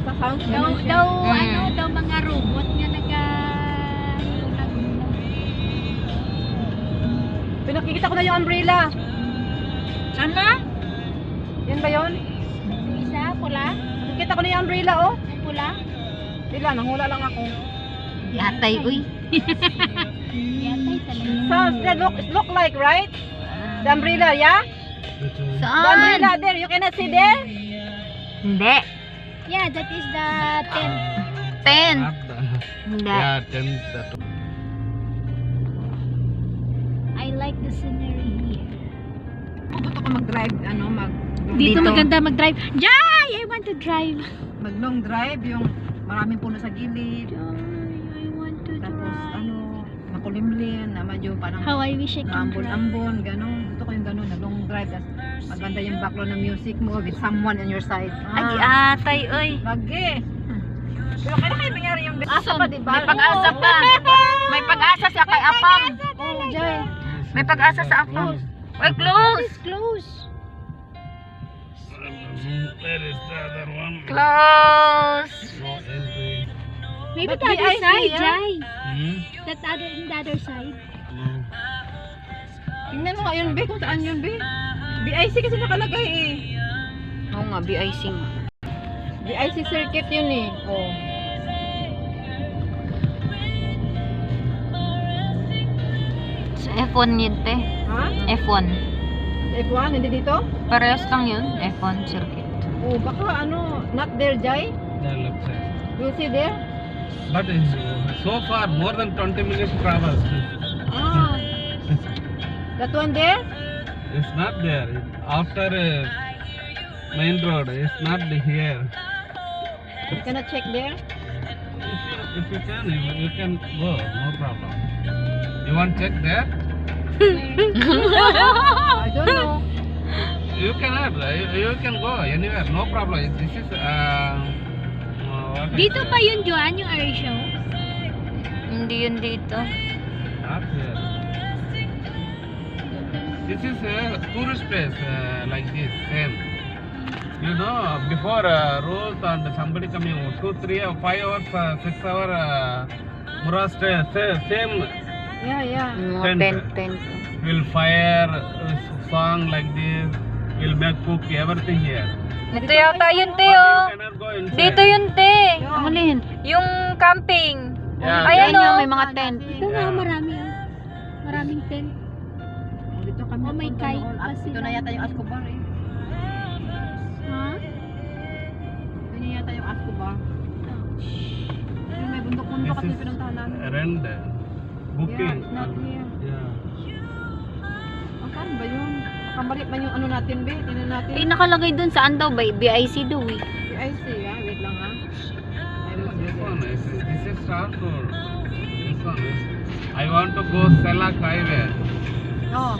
Basta sounds Daw, ganun siya. daw, ano, daw mga robot nga Pinakikita ko na yung umbrella. Sana? Yan ba yun? Isa, pula? Nakikita ko na yung umbrella, oh. Pula? Sila, nanghula lang ako. Yatay, uy. Yatay talaga. Sounds that look like, right? The umbrella, yeah? The Saan? umbrella there, you cannot see there? Hindi. Yeah, that is the tent. 10. Not the, Hindi. yeah, 10. That. I like the scenery here. Gusto ko mag-drive, Dito Dito. maganda mag-drive. Jai! I want to drive. mag-long drive, yung maraming puno sa gilid. I want to Tapos, drive. makulimlim, na medyo parang How I wish I can drive. ambon-ambon, gano'n. Gusto ko yung gano'n, na long drive. Tapos, maganda yung background ng music mo with someone on your side. Ay, atay, uy. Lagi. Pero kaya kayo nangyari yung asa pa, diba? May pag-asa pa. May pag-asa sa kay Apam. Oh, Jay. May pag-asa sa Apam. Uy, close. It's close. Where is the other one? Close. No entry. Maybe But the other BIC, side, yeah? Jai. Hmm? That other, in the other side. No. Tingnan mo nga yun, Be, kung saan yun, Be. BIC kasi nakalagay eh. Oo nga, BIC nga. BIC circuit yun eh. Oh. Sa F1 yun, te. Ha? F1. F1, hindi dito? Parehas lang yun. F1 circuit. Oh, baka not there, Jai? The left side. You see there? But so far, more than 20 minutes travel. Ah. That one there? It's not there. After main road, it's not here. You cannot check there? If you can, you can go. No problem. You want check there? I don't know. You cannot. You can go anywhere. No problem. This is what Dito is, pa yun, Joanne, yung air show? Hindi yun dito. Not here. This is a tourist place like this, same. You know, before rules and somebody coming 2, 3, or 5 hours, 6 hour Mura stay, same Yeah, yeah. Mga Tent. 10. will fire, song like this, will make cook everything here. Ito yata yun, te, But oh. you cannot go inside. Dito yun, te. Yung- Alin? Yung camping. Yeah, Ayan, yeah. oh. May mga tent. Ito nga, Yeah. marami. Maraming tent. Oh, dito kami Oh, may napunta kite noon. pa Ito sila. na yata yung Escobar eh. Ha? Ito na yata yung Escobar. Yung may bundok-bundok at This yung is pinuntahan namin. rent, Yeah, booking. it's not here. Yeah. Saan ba yun? Kamali man yung ano natin, Be. Tingnan natin. Eh, nakalagay dun saan daw ba? BIC daw, eh. PIC, ha? Wait lang, ha? I will see This there. one is this is Starford. This one is. I want to go Selak Highway. Oh,